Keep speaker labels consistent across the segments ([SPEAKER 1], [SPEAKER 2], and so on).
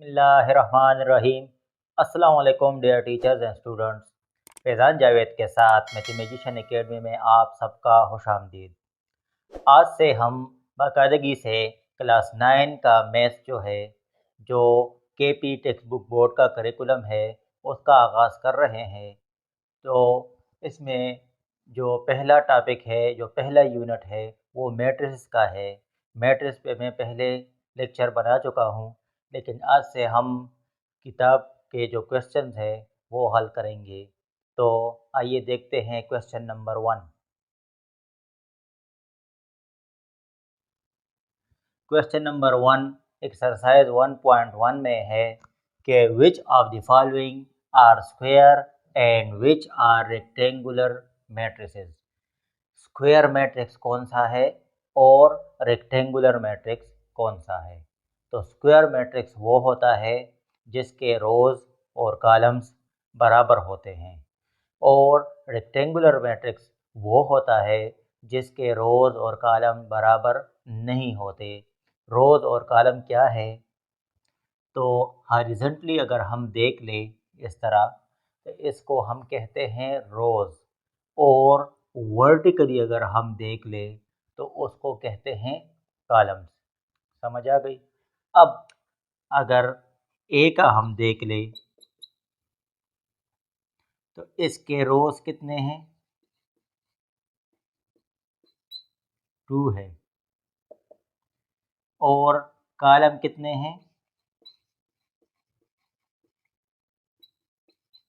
[SPEAKER 1] बिस्मिल्लाहिर्रहमानिर्रहीम। अस्सलाम वालेकुम dear teachers and students. Faizan Javed के साथ मैथमेटिशियन एकेडमी में आप सबका खुशामदीद। आज से हम बाकायदगी से क्लास 9 का मैथ्स जो केपी टेक्स्ट बुक बोर्ड का करिकुलम है उसका आगाज़ कर रहे हैं। तो इसमें जो पहला टॉपिक है, जो पहला यूनिट है वो मैट्रिक्स का है। मैट्रिक्स पे मैं पहले लेक्चर बना चुका हूँ, लेकिन आज से हम किताब के जो क्वेश्चंस हैं वो हल करेंगे। तो आइए देखते हैं question number 1। Question number 1 exercise 1.1 में है कि which of the following are square and which are rectangular matrices. Square matrix कौन सा है और रेक्टेंगुलर मैट्रिक्स कौन सा है। तो स्क्वायर मैट्रिक्स वो होता है जिसके रोज़ और कॉलम्स बराबर होते हैं, और रेक्टेंगुलर मैट्रिक्स वो होता है जिसके रोज़ और कॉलम बराबर नहीं होते। रोज़ और कॉलम क्या है, तो हॉरिज़ॉन्टली अगर हम देख लें इस तरह, तो इसको हम कहते हैं रोज़, और वर्टिकली अगर हम देख लें तो उसको कहते हैं कॉलम्स। समझ आ गई। अब अगर ए का हम देख लें तो इसके रोज़ कितने हैं, 2 है, और कॉलम कितने हैं,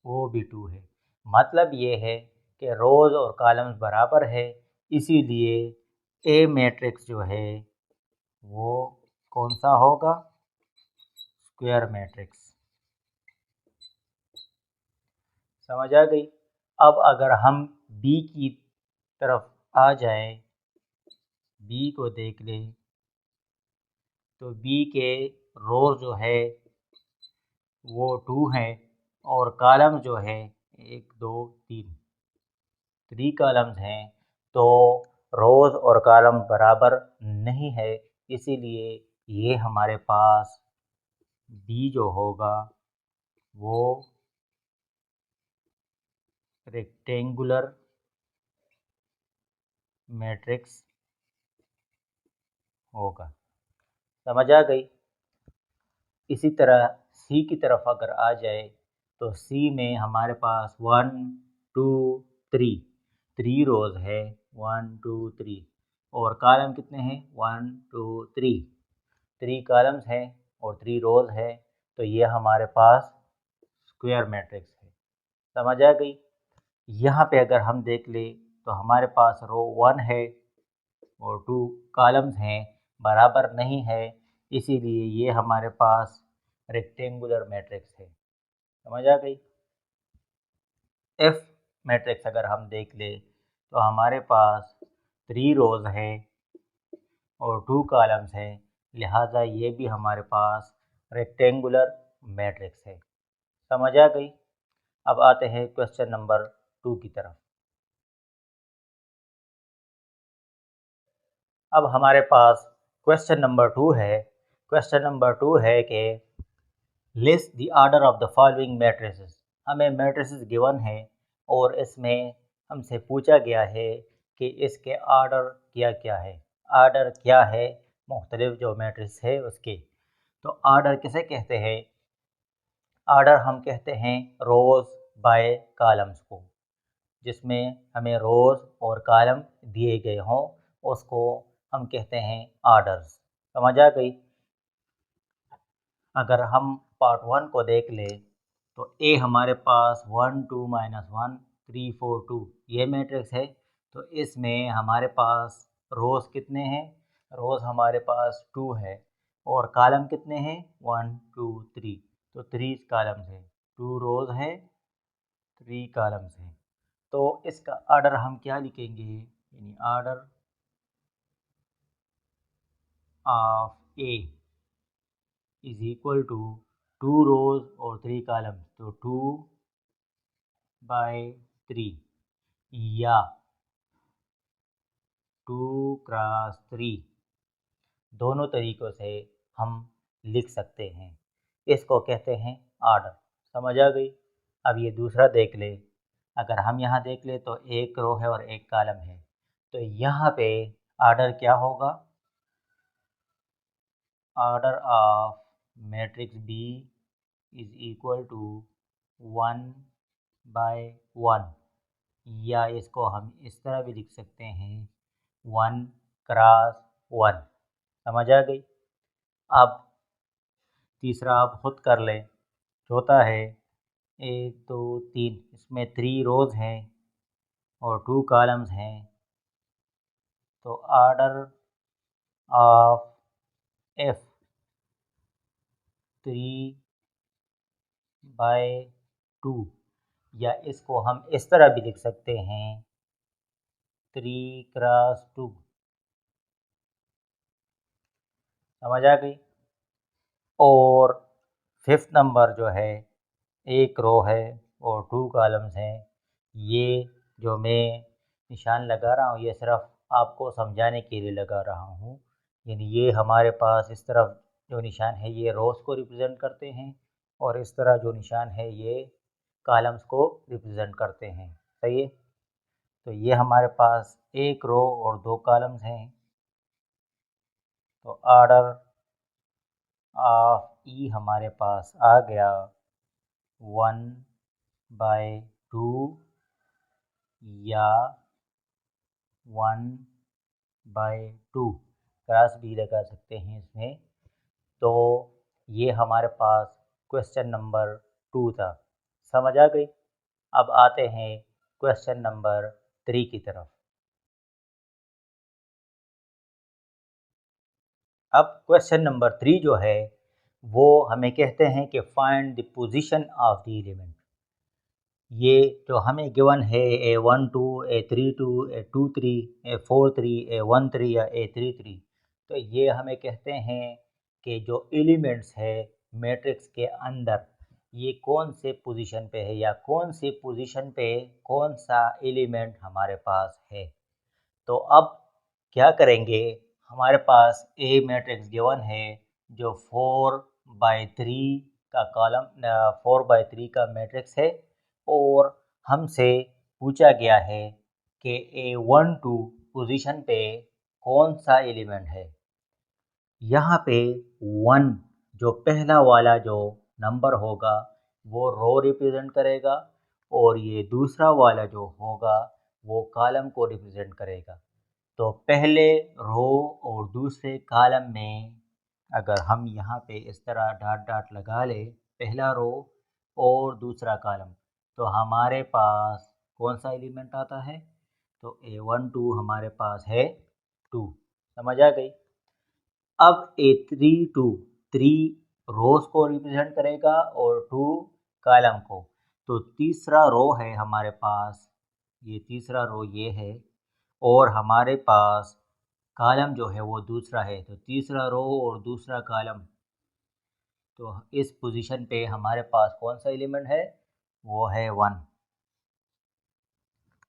[SPEAKER 1] वो भी 2 है। मतलब ये है कि रोज़ और कॉलम्स बराबर है, इसीलिए ए मैट्रिक्स जो है वो कौन सा होगा, स्क्वायर मैट्रिक्स। समझ आ गई। अब अगर हम बी की तरफ आ जाएं, बी को देख लें, तो बी के रोज़ जो है वो 2 हैं, और कॉलम जो है 1 2 3 कॉलम्स हैं। तो रोज़ और कॉलम बराबर नहीं है, इसीलिए ये हमारे पास बी जो होगा वो रेक्टेंगुलर मैट्रिक्स होगा। समझ आ गई। इसी तरह सी की तरफ अगर आ जाए, तो सी में हमारे पास 1 2 3 रोज़ है, 1 2 3, और कॉलम कितने हैं, 1 2 3 कॉलम्स हैं और 3 रोज़ है। तो ये हमारे पास स्क्वायर मैट्रिक्स है। समझ आ गई। यहाँ पे अगर हम देख ले तो हमारे पास रो 1 है और 2 कॉलम्स हैं, बराबर नहीं है, इसीलिए ये हमारे पास रेक्टेंगुलर मैट्रिक्स है। समझ आ गई। एफ मैट्रिक्स अगर हम देख ले तो हमारे पास 3 रोज़ है और 2 कॉलम्स हैं, लिहाजा ये भी हमारे पास रेक्टेंगुलर मैट्रिक्स है। समझ आ गई। अब आते हैं क्वेश्चन नंबर 2 की तरफ। अब हमारे पास क्वेश्चन नंबर 2 है। क्वेश्चन नंबर 2 है कि list the order of the following matrices. हमें मैट्रिसेस गिवन है और इसमें हमसे पूछा गया है कि इसके ऑर्डर क्या क्या है। ऑर्डर क्या है मुख्तलिफ जो मैट्रिक्स है उसके। तो ऑर्डर किसे कहते हैं, ऑर्डर हम कहते हैं रोज़ बाय कॉलम्स को। जिसमें हमें रोज़ और कॉलम दिए गए हों उसको हम कहते हैं ऑर्डर्स। समझ आ गई। अगर हम पार्ट 1 को देख ले तो ए हमारे पास 1 2 -1 3 4 2 ये मैट्रिक्स है। तो इसमें हमारे पास रोज़ कितने हैं, रोज़ हमारे पास 2 है, और कॉलम कितने हैं, 1 2 3। तो 3 कॉलम्स हैं, 2 रोज़ हैं, 3 कॉलम्स हैं। तो इसका ऑर्डर हम क्या लिखेंगे, यानी order of A is equal to 2 rows और 3 कॉलम्स, तो 2 बाय 3, या 2 क्रॉस 3, दोनों तरीक़ों से हम लिख सकते हैं। इसको कहते हैं आर्डर। समझ आ गई। अब ये दूसरा देख ले। अगर हम यहाँ देख ले तो एक रो है और एक कॉलम है, तो यहाँ पे आर्डर क्या होगा? Order of matrix B is equal to 1/1, या इसको हम इस तरह भी लिख सकते हैं 1x1। समझ आ गई। अब तीसरा आप खुद कर लें। चौथा है 1 2 3, इसमें 3 रोज़ हैं और 2 कॉलम्स हैं, तो ऑर्डर ऑफ एफ 3/2, या इसको हम इस तरह भी लिख सकते हैं 3x2। समझ आ गई। और फिफ्थ नंबर जो है, एक रो है और 2 कॉलम्स हैं। ये जो मैं निशान लगा रहा हूँ ये सिर्फ आपको समझाने के लिए लगा रहा हूँ। यानी ये हमारे पास इस तरफ जो निशान है ये रोज़ को रिप्रेजेंट करते हैं, और इस तरह जो निशान है ये कॉलम्स को रिप्रेजेंट करते हैं। सही है। तो ये हमारे पास एक रो और 2 कॉलम्स हैं। तो ऑर्डर ऑफ ई हमारे पास आ गया 1/2 या 1/2, क्रॉस भी लगा सकते हैं इसमें। तो ये हमारे पास क्वेश्चन नंबर 2 था। समझ आ गई। अब आते हैं क्वेश्चन नंबर 3 की तरफ। अब क्वेश्चन नंबर 3 जो है वो हमें कहते हैं कि find the position of the element. ये जो हमें गिवन है A12, A32, A23, A43, A13 या A33, तो ये हमें कहते हैं कि जो एलिमेंट्स है मैट्रिक्स के अंदर ये कौन से पोजीशन पे है, या कौन सी पोजीशन पे कौन सा एलिमेंट हमारे पास है। तो अब क्या करेंगे, हमारे पास ए मैट्रिक्स गिवन है जो 4/3 का कॉलम 4/3 का मैट्रिक्स है, और हमसे पूछा गया है कि A12 पोजीशन पे कौन सा एलिमेंट है। यहाँ पे 1 जो पहला वाला जो नंबर होगा वो रो रिप्रेजेंट करेगा, और ये दूसरा वाला जो होगा वो कॉलम को रिप्रेजेंट करेगा। तो पहले रो और दूसरे कॉलम में अगर हम यहाँ पे इस तरह डॉट डॉट लगा ले, पहला रो और दूसरा कॉलम, तो हमारे पास कौन सा एलिमेंट आता है? तो A12 हमारे पास है 2। समझ आ गई। अब A32 3 रोज को रिप्रेजेंट करेगा और 2 कॉलम को। तो तीसरा रो है हमारे पास, ये तीसरा रो ये है, और हमारे पास कॉलम जो है वो दूसरा है। तो तीसरा रो और दूसरा कॉलम, तो इस पोजीशन पे हमारे पास कौन सा एलिमेंट है? वो है 1।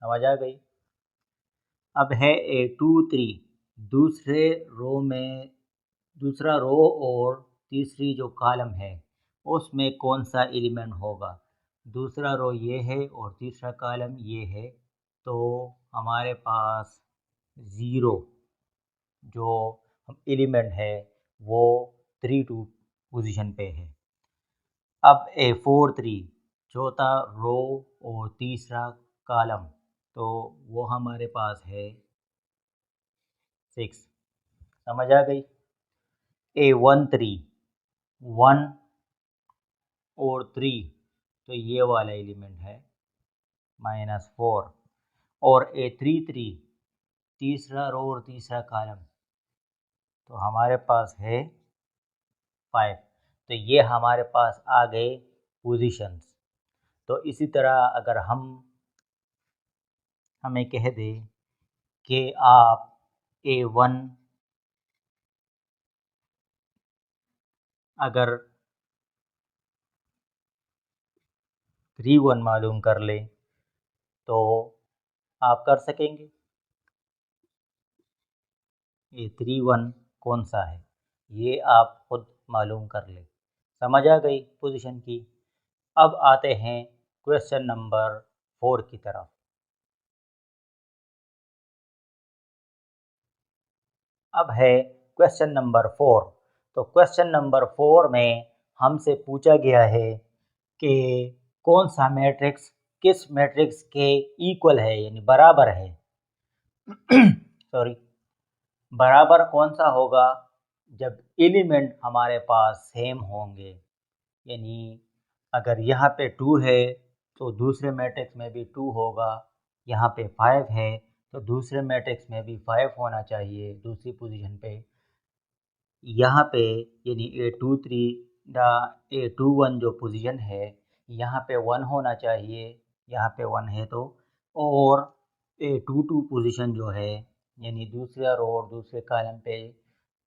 [SPEAKER 1] समझ आ गई। अब है A23, दूसरे रो में दूसरा रो और तीसरी जो कॉलम है उसमें कौन सा एलिमेंट होगा। दूसरा रो ये है और तीसरा कॉलम ये है, तो हमारे पास 0 जो एलिमेंट है वो 3 2 पोजीशन पे है। अब A43 चौथा रो और तीसरा कॉलम, तो वो हमारे पास है 6। समझ आ गई। A13 1 और 3, तो ये वाला एलिमेंट है -4, और A33 तीसरा रो और तीसरा कॉलम, तो हमारे पास है 5। तो ये हमारे पास आ गए पोजीशंस। तो इसी तरह अगर हमें कह दे कि आप A1 अगर 3 1 मालूम कर ले तो आप कर सकेंगे। ये 3 1 कौन सा है ये आप खुद मालूम कर ले। समझ आ गई पोजीशन की। अब आते हैं क्वेश्चन नंबर 4 की तरफ। अब है क्वेश्चन नंबर 4। तो क्वेश्चन नंबर 4 में हमसे पूछा गया है कि कौन सा मैट्रिक्स किस मैट्रिक्स के इक्वल है, यानी बराबर है। सॉरी, बराबर कौन सा होगा? जब एलिमेंट हमारे पास सेम होंगे, यानी अगर यहाँ पे 2 है तो दूसरे मैट्रिक्स में भी 2 होगा, यहाँ पे 5 है तो दूसरे मैट्रिक्स में भी 5 होना चाहिए दूसरी पोजीशन पे। यहाँ पे यानी A23 या A21 जो पोजीशन है यहाँ पे 1 होना चाहिए, यहाँ पे 1 है तो। और A22 पोजीशन जो है यानी दूसरा रो और दूसरे कॉलम पे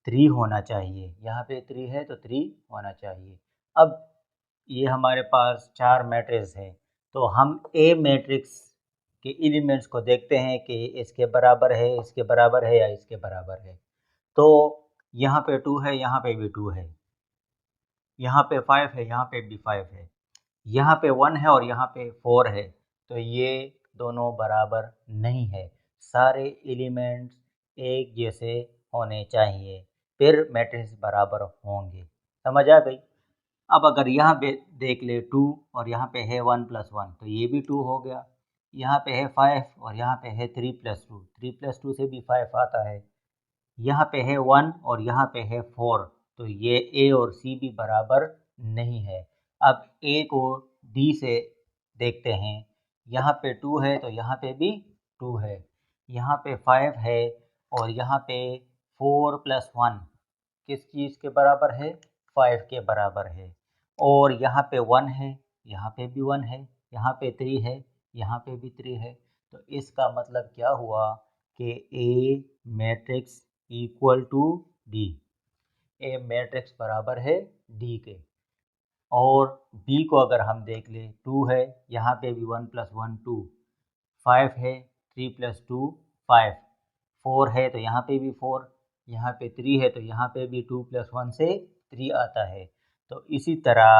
[SPEAKER 1] 3 होना चाहिए, यहाँ पे 3 है तो 3 होना चाहिए। अब ये हमारे पास 4 मैट्रिक्स है, तो हम ए मैट्रिक्स के एलिमेंट्स को देखते हैं कि इसके बराबर है, इसके बराबर है या इसके बराबर है। तो यहाँ पे 2 है, यहाँ पे भी 2 है, यहाँ पे 5 है, यहाँ पे भी 5 है, यहाँ पे 1 है और यहाँ पे 4 है, तो ये दोनों बराबर नहीं है। सारे एलिमेंट्स एक जैसे होने चाहिए, फिर मैट्रिक्स बराबर होंगे। समझ आ गई? अब अगर यहाँ पे देख ले 2 और यहाँ पे है 1 + 1 तो ये भी 2 हो गया। यहाँ पे है 5 और यहाँ पे है 3 + 2, 3 + 2 से भी 5 आता है। यहाँ पे है 1 और यहाँ पे है 4, तो ये ए और सी भी बराबर नहीं है। अब ए को डी से देखते हैं, यहाँ पे 2 है तो यहाँ पे भी 2 है, यहाँ पे 5 है और यहाँ पे 4 + 1 किस चीज़ के बराबर है? 5 के बराबर है। और यहाँ पे 1 है, यहाँ पे भी 1 है, यहाँ पे 3 है, यहाँ पे भी 3 है। तो इसका मतलब क्या हुआ कि a matrix equal to d, a matrix बराबर है डी के। और बी को अगर हम देख लें, 2 है, यहाँ पे भी 1 + 1 2, 5 है, 3 + 2 5, 4 है तो यहाँ पे भी 4, यहाँ पे 3 है तो यहाँ पे भी 2 + 1 से 3 आता है। तो इसी तरह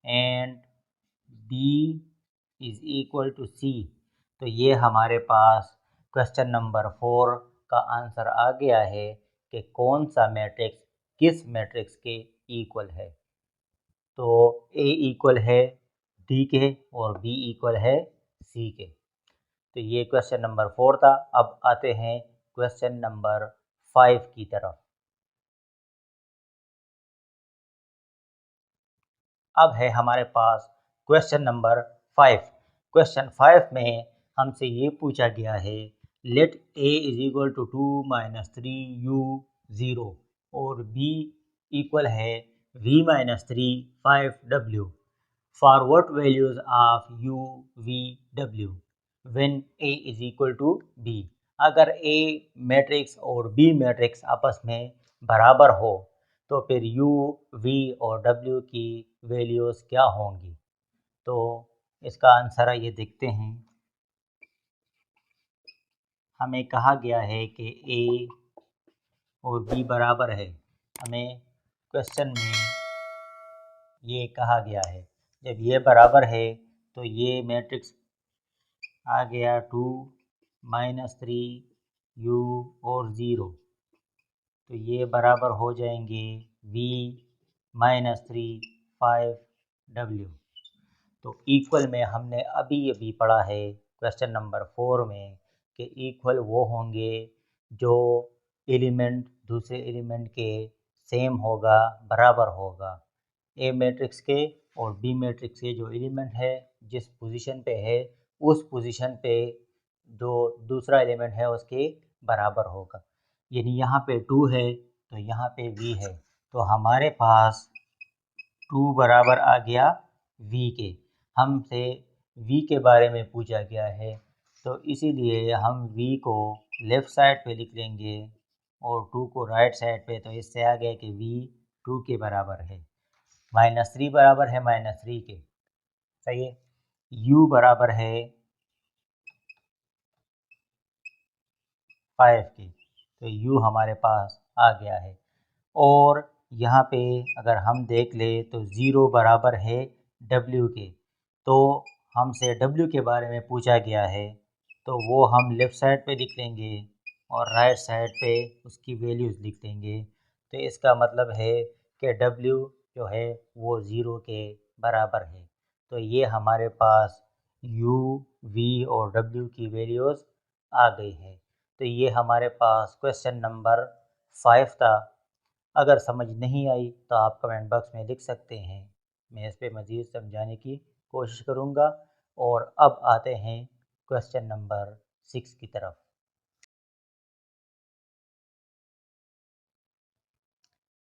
[SPEAKER 1] and b is equal to c, तो ये हमारे पास क्वेश्चन नंबर 4 का आंसर आ गया है कि कौन सा मैट्रिक्स किस मैट्रिक्स के इक्वल है। तो ए इक्वल है डी के और बी इक्वल है सी के। तो ये क्वेश्चन नंबर 4 था। अब आते हैं क्वेश्चन नंबर 5 की तरफ। अब है हमारे पास क्वेश्चन नंबर 5। क्वेश्चन 5 में हमसे ये पूछा गया है, let a is equal to 2 - 3u 0 और b इक्वल है v - 3 5w for what values of u v w when a is equal to b। अगर a मैट्रिक्स और b मैट्रिक्स आपस में बराबर हो तो फिर u v और w की वैल्यूज़ क्या होंगी? तो इसका आंसर ये देखते हैं। हमें कहा गया है कि a और b बराबर है, हमें क्वेश्चन में ये कहा गया है। जब ये बराबर है तो ये मैट्रिक्स आ गया 2 - 3 u और 0, तो ये बराबर हो जाएंगे v - 3 5w। तो इक्वल में हमने अभी अभी पढ़ा है क्वेश्चन नंबर 4 में कि इक्वल वो होंगे जो एलिमेंट दूसरे एलिमेंट के सेम होगा, बराबर होगा। ए मैट्रिक्स के और बी मैट्रिक्स के जो एलिमेंट है जिस पोजीशन पे है उस पोजीशन पे जो दूसरा एलिमेंट है उसके बराबर होगा। यानी यहाँ पे 2 है तो यहाँ पे v है, तो हमारे पास 2 बराबर आ गया v के। हमसे v के बारे में पूछा गया है तो इसीलिए हम v को लेफ़्ट साइड पे लिख लेंगे और 2 को राइट साइड पे, तो इससे आ गया कि v 2 के बराबर है। -3 बराबर है -3 के, सही है। u बराबर है 5 के, तो u हमारे पास आ गया है। और यहाँ पे अगर हम देख ले तो 0 बराबर है W के, तो हमसे W के बारे में पूछा गया है, तो वो हम लेफ़्ट साइड पे लिख लेंगे और राइट साइड पे उसकी वैल्यूज़ लिख देंगे। तो इसका मतलब है कि W जो है वो 0 के बराबर है। तो ये हमारे पास U, V और W की वैल्यूज़ आ गई है। तो ये हमारे पास क्वेश्चन नंबर 5 था। अगर समझ नहीं आई तो आप कमेंट बॉक्स में लिख सकते हैं, मैं इस पे मज़ीद समझाने की कोशिश करूँगा। और अब आते हैं क्वेश्चन नंबर 6 की तरफ।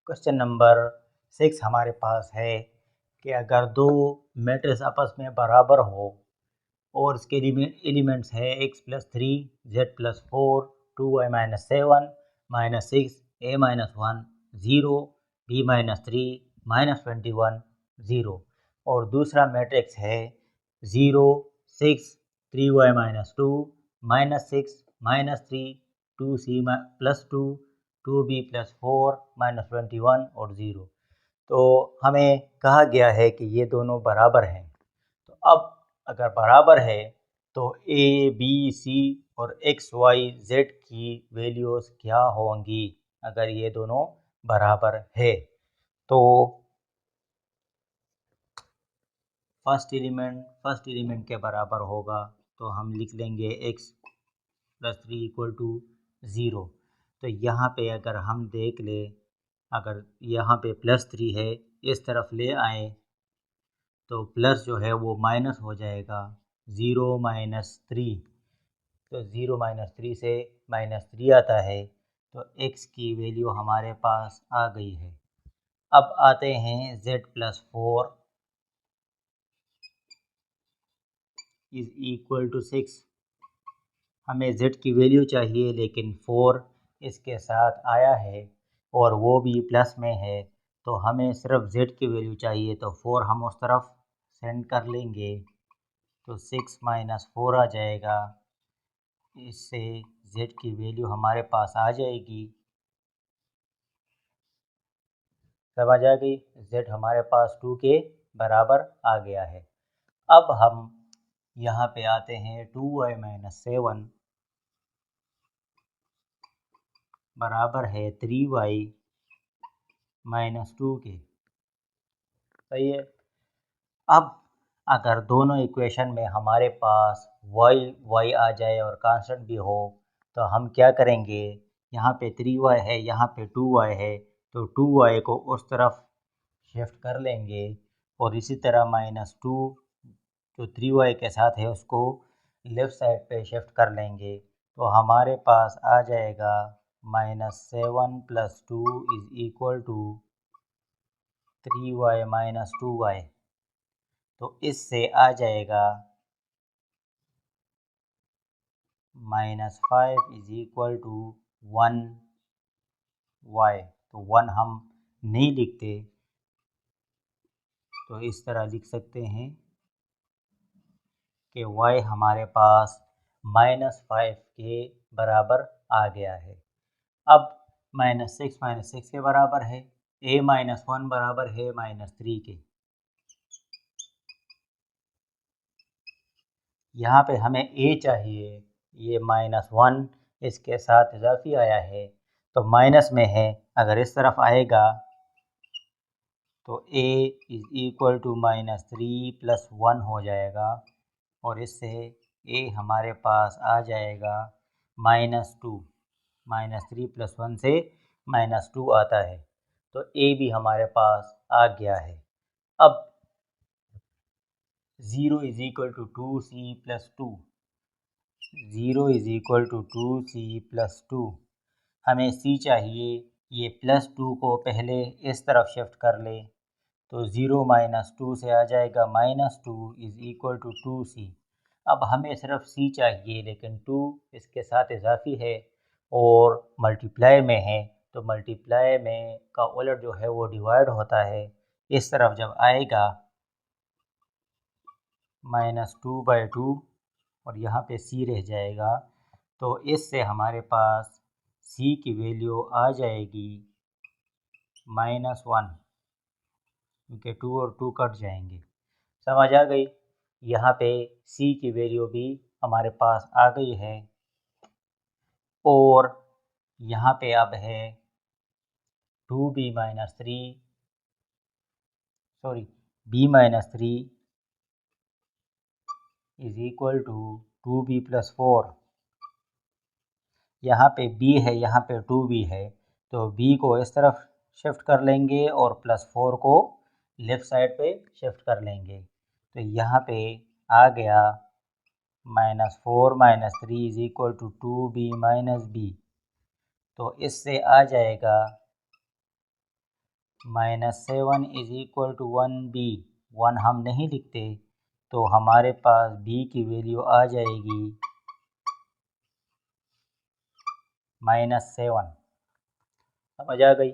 [SPEAKER 1] क्वेश्चन नंबर 6 हमारे पास है कि अगर दो मैट्रिक्स आपस में बराबर हो और इसके एलिमेंट्स है x+3, z+4, 2y-7, -6, a-1, 0, b-3, -21, 0 और दूसरा मैट्रिक्स है 0, 6, 3y-2, -6, -3, 2c+2, 2b+4, -21 और 0। तो हमें कहा गया है कि ये दोनों बराबर हैं। तो अब अगर बराबर है तो ए बी सी और एक्स वाई जेड की वैल्यूज़ क्या होंगी अगर ये दोनों बराबर है। तो फर्स्ट एलिमेंट के बराबर होगा, तो हम लिख लेंगे x+3 = 0। तो यहाँ पे अगर हम देख ले, अगर यहाँ पे +3 है, इस तरफ ले आए तो प्लस जो है वो माइनस हो जाएगा, 0 - 3। तो 0 - 3 से -3 आता है, तो x की वैल्यू हमारे पास आ गई है। अब आते हैं z+4 = 6। हमें z की वैल्यू चाहिए, लेकिन 4 इसके साथ आया है और वो भी प्लस में है, तो हमें सिर्फ z की वैल्यू चाहिए, तो 4 हम उस तरफ सेंड कर लेंगे, तो 6 - 4 आ जाएगा। इससे z की वैल्यू हमारे पास आ जाएगी। समझ आ गई, z हमारे पास 2 के बराबर आ गया है। अब हम यहाँ पे आते हैं 2y-7 बराबर है 3y-2 के। सही है। अब अगर दोनों इक्वेशन में हमारे पास y आ जाए और कांस्टेंट भी हो, तो हम क्या करेंगे, यहाँ पे 3y है, यहाँ पे 2y है, तो 2y को उस तरफ शिफ्ट कर लेंगे और इसी तरह -2 जो 3y के साथ है उसको लेफ़्ट साइड पे शिफ्ट कर लेंगे, तो हमारे पास आ जाएगा -7 + 2 = 3y - 2y। तो इससे आ जाएगा -5 = 1y। तो 1 हम नहीं लिखते, तो इस तरह लिख सकते हैं कि y हमारे पास -5 के बराबर आ गया है। अब -6 के बराबर है, a-1 बराबर है -3 के। यहाँ पे हमें a चाहिए, ये -1 इसके साथ इजाफी आया है, तो माइनस में है, अगर इस तरफ आएगा तो a = -3 + 1 हो जाएगा और इससे a हमारे पास आ जाएगा -2। -3 + 1 से -2 आता है, तो a भी हमारे पास आ गया है। अब 0 = 2c+2, 0 = 2c+2। हमें c चाहिए, ये +2 को पहले इस तरफ शिफ्ट कर ले, तो 0 - 2 से आ जाएगा -2 = 2c। अब हमें सिर्फ c चाहिए, लेकिन 2 इसके साथ इजाफी है और मल्टीप्लाई में है, तो मल्टीप्लाई में का उलट जो है वो डिवाइड होता है। इस तरफ जब आएगा -2/2 और यहाँ पे c रह जाएगा, तो इससे हमारे पास c की वैल्यू आ जाएगी -1, क्योंकि 2 और 2 कट जाएंगे। समझ आ गई। यहाँ पे c की वैल्यू भी हमारे पास आ गई है और यहाँ पे अब है 2b - 3 sorry b - 3 is equal to 2b + 4। यहाँ पे b है, यहाँ पे 2b है, तो b को इस तरफ शिफ्ट कर लेंगे और +4 को लेफ़्ट साइड पे शिफ्ट कर लेंगे। तो यहाँ पे आ गया -4 - 3 is equal to 2b - b। तो इससे आ जाएगा -7 इज इक्वल टू 1b। 1 हम नहीं लिखते, तो हमारे पास b की वैल्यू आ जाएगी -7। समझ आ गई।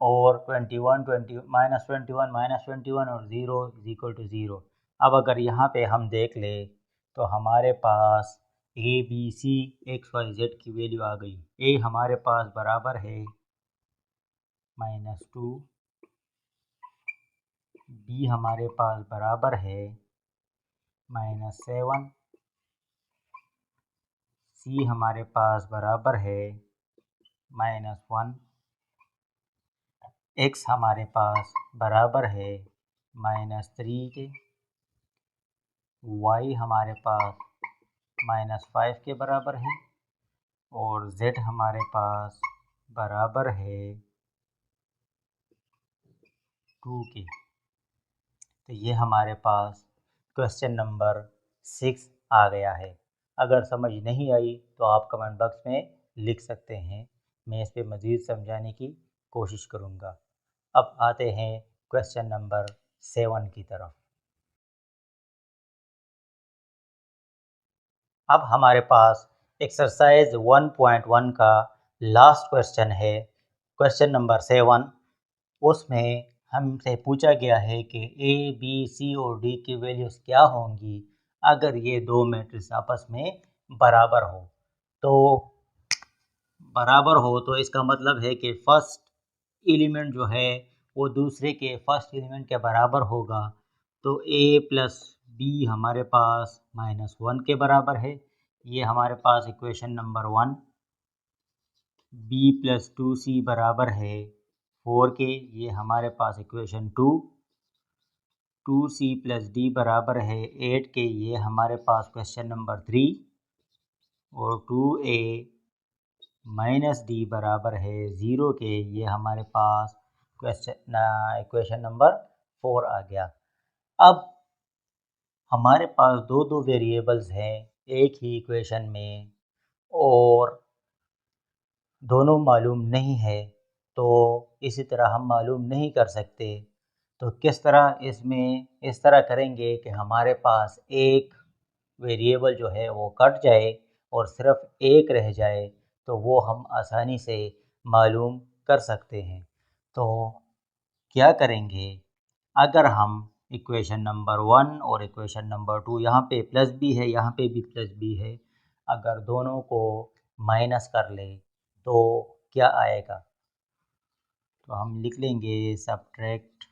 [SPEAKER 1] और 21 -21 और 0 इज इक्वल टू 0। अब अगर यहाँ पे हम देख ले तो हमारे पास a b c x y z की वैल्यू आ गई। a हमारे पास बराबर है -2, b हमारे पास बराबर है -7, c हमारे पास बराबर है -1, x हमारे पास बराबर है -3 के, y हमारे पास -5 के बराबर है और z हमारे पास बराबर है 2 के। तो ये हमारे पास क्वेश्चन नंबर 6 आ गया है। अगर समझ नहीं आई तो आप कमेंट बॉक्स में लिख सकते हैं, मैं इस पे मज़ीद समझाने की कोशिश करूँगा। अब आते हैं क्वेश्चन नंबर 7 की तरफ। अब हमारे पास एक्सरसाइज 1.1 का लास्ट क्वेश्चन है, क्वेश्चन नंबर 7। उसमें हमसे पूछा गया है कि ए बी सी और डी की वैल्यूज़ क्या होंगी अगर ये दो मैट्रिक्स आपस में बराबर हो। तो बराबर हो तो इसका मतलब है कि फर्स्ट एलिमेंट जो है वो दूसरे के फर्स्ट एलिमेंट के बराबर होगा। तो a + b हमारे पास -1 के बराबर है, ये हमारे पास इक्वेशन नंबर 1। b + 2c बराबर है 4 के, ये हमारे पास इक्वेशन 2। 2c + d बराबर है 8 के, ये हमारे पास क्वेश्चन नंबर 3। और 2a - d बराबर है 0 के, ये हमारे पास इक्वेशन नंबर 4 आ गया। अब हमारे पास दो दो वेरिएबल्स हैं एक ही इक्वेशन में और दोनों मालूम नहीं है, तो इसी तरह हम मालूम नहीं कर सकते। तो किस तरह इसमें इस तरह करेंगे कि हमारे पास एक वेरिएबल जो है वो कट जाए और सिर्फ एक रह जाए, तो वो हम आसानी से मालूम कर सकते हैं। तो क्या करेंगे, अगर हम इक्वेशन नंबर 1 और इक्वेशन नंबर 2, यहाँ पे प्लस बी है, यहाँ पे भी प्लस बी है, अगर दोनों को माइनस कर ले तो क्या आएगा। तो हम लिख लेंगे सब्ट्रैक्ट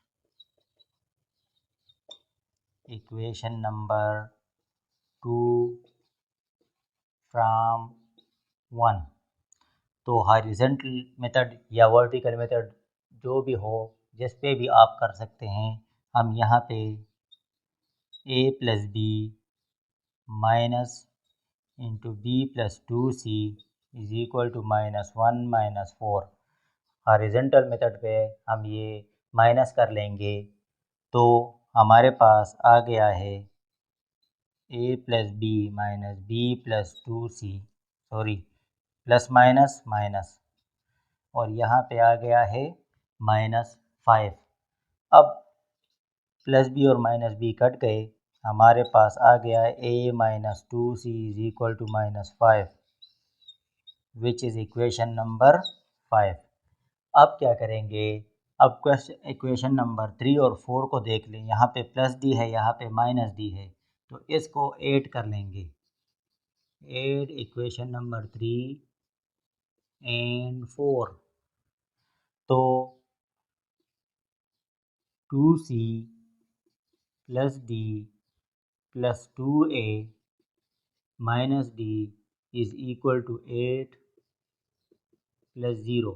[SPEAKER 1] इक्वेशन नंबर 2 फ्रॉम 1। तो हॉरिजॉन्टल मेथड या वर्टिकल मेथड जो भी हो, जिस पे भी आप कर सकते हैं। हम यहाँ पे a + b minus into b + 2c is equal to -1 - 4। Horizontal method पे हम ये माइनस कर लेंगे, तो हमारे पास आ गया है a + b - b + 2c, sorry plus minus minus, और यहाँ पे आ गया है -5। अब प्लस बी और माइनस बी कट गए, हमारे पास आ गया है a - 2c is equal to -5, which is equation number 5। अब क्या करेंगे, अब क्वेश्चन इक्वेशन नंबर 3 और 4 को देख लें। यहाँ पे प्लस डी है, यहाँ पे माइनस डी है, तो इसको ऐड कर लेंगे। Add equation number 3 and 4। तो 2c plus d plus 2a minus d is equal to 8 plus 0।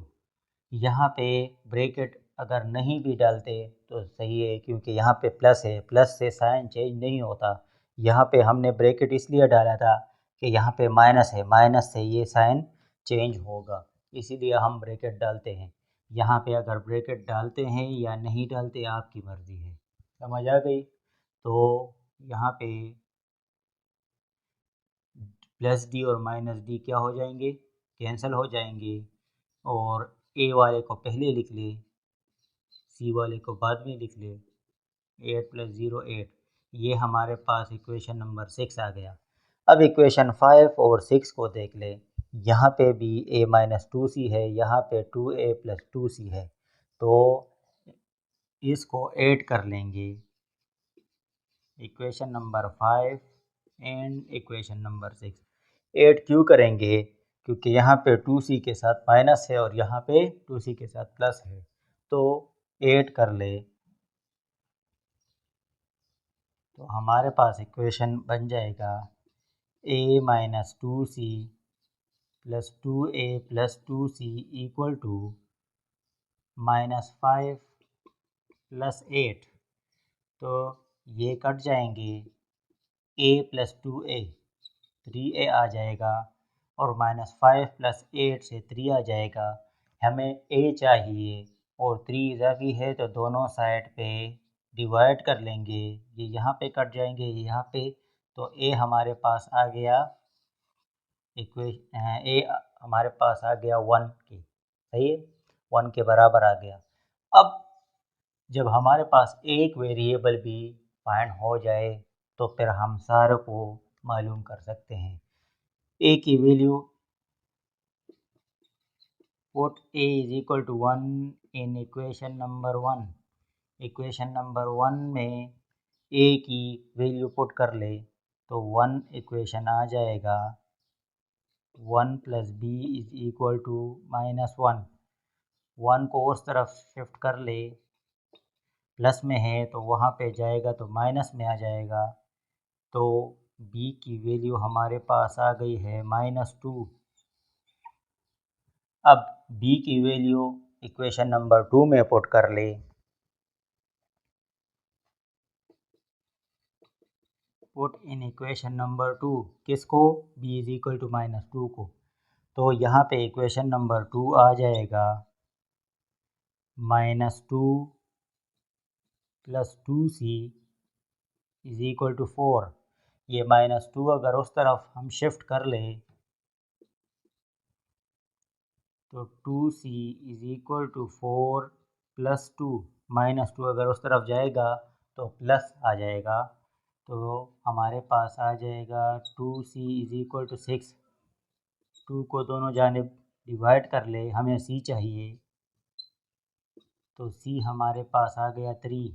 [SPEAKER 1] यहाँ पे ब्रैकेट अगर नहीं भी डालते तो सही है, क्योंकि यहाँ पे प्लस है, प्लस से साइन चेंज नहीं होता। यहाँ पे हमने ब्रैकेट इसलिए डाला था कि यहाँ पे माइनस है, माइनस से ये साइन चेंज होगा, इसीलिए हम ब्रैकेट डालते हैं। यहाँ पे अगर ब्रैकेट डालते हैं या नहीं डालते आपकी मर्ज़ी है। समझ आ गई? तो यहाँ पे प्लस डी और माइनस डी क्या हो जाएंगे, कैंसिल हो जाएंगे, और ए वाले को पहले लिख ले, सी वाले को बाद में लिख ले। 8 प्लस 0 8, ये हमारे पास इक्वेशन नंबर 6 आ गया। अब इक्वेशन 5 और 6 को देख ले। यहाँ पे भी a माइनस 2c है, यहाँ पे 2a प्लस 2c है, तो इसको ऐड कर लेंगे equation number 5 and equation number 6। Add क्यों करेंगे? क्योंकि यहाँ पे 2c के साथ माइनस है और यहाँ पे 2c के साथ प्लस है, तो ऐड कर ले। तो हमारे पास इक्वेशन बन जाएगा a minus 2c plus 2a plus 2c equal to minus 5 plus 8। तो ये कट जाएंगे, a प्लस 2a 3a आ जाएगा, और माइनस 5 प्लस 8 से 3 आ जाएगा। हमें a चाहिए और 3 इजाफी है, तो दोनों साइड पे डिवाइड कर लेंगे। ये यहाँ पे कट जाएंगे, यहाँ पे, तो a हमारे पास आ गया, इक्वेशन a हमारे पास आ गया 1 के, सही है, 1 के बराबर आ गया। अब जब हमारे पास एक वेरिएबल भी फाइंड हो जाए तो फिर हम सारे को मालूम कर सकते हैं। a की value, put a is equal to 1 in equation number 1। Equation number 1 में a की वैल्यू पुट कर ले तो 1 इक्वेशन आ जाएगा, 1 plus b is equal to minus 1। 1 को उस तरफ शिफ्ट कर ले, प्लस में है तो वहाँ पे जाएगा तो माइनस में आ जाएगा, तो b की वैल्यू हमारे पास आ गई है -2। अब b की वैल्यू इक्वेशन नंबर 2 में पुट कर ले। पुट इन इक्वेशन नंबर 2 किसको? b इज इक्वल टू -2 को। तो यहाँ पे इक्वेशन नंबर 2 आ जाएगा -2 plus 2c is equal to 4। ये -2 अगर उस तरफ हम शिफ्ट कर लें तो 2c is equal to 4 plus 2, -2 अगर उस तरफ जाएगा तो प्लस आ जाएगा, तो हमारे पास आ जाएगा 2c इज इक्वल टू 6। 2 को दोनों जानिब डिवाइड कर ले, हमें c चाहिए, तो c हमारे पास आ गया 3।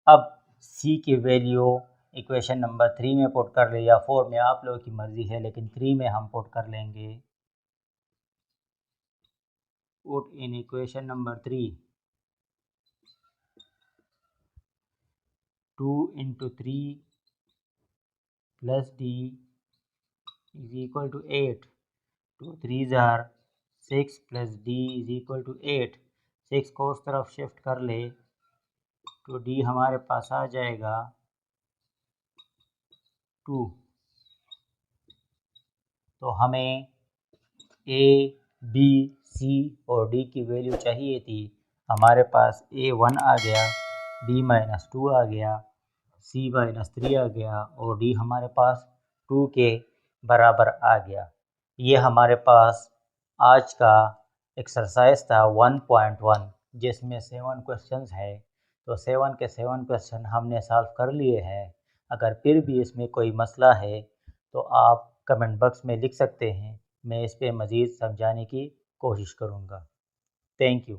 [SPEAKER 1] अब c की वैल्यू इक्वेशन नंबर 3 में पुट कर ले या 4 में, आप लोगों की मर्ज़ी है, लेकिन 3 में हम पुट कर लेंगे। Put in equation number 3, 2 into 3 plus d is equal to 8। 2 3 जार 6 plus d is equal to 8। 6 को उस तरफ शिफ्ट कर ले तो d हमारे पास आ जाएगा 2। तो हमें a, b, c और d की वैल्यू चाहिए थी। हमारे पास a 1 आ गया, b -2 आ गया, c -3 आ गया, और d हमारे पास 2 के बराबर आ गया। ये हमारे पास आज का एक्सरसाइज था 1.1, जिसमें 7 क्वेश्चंस है। तो 7 के 7 क्वेश्चन हमने सॉल्व कर लिए हैं। अगर फिर भी इसमें कोई मसला है तो आप कमेंट बॉक्स में लिख सकते हैं, मैं इस पे मज़ीद समझाने की कोशिश करूँगा। Thank you.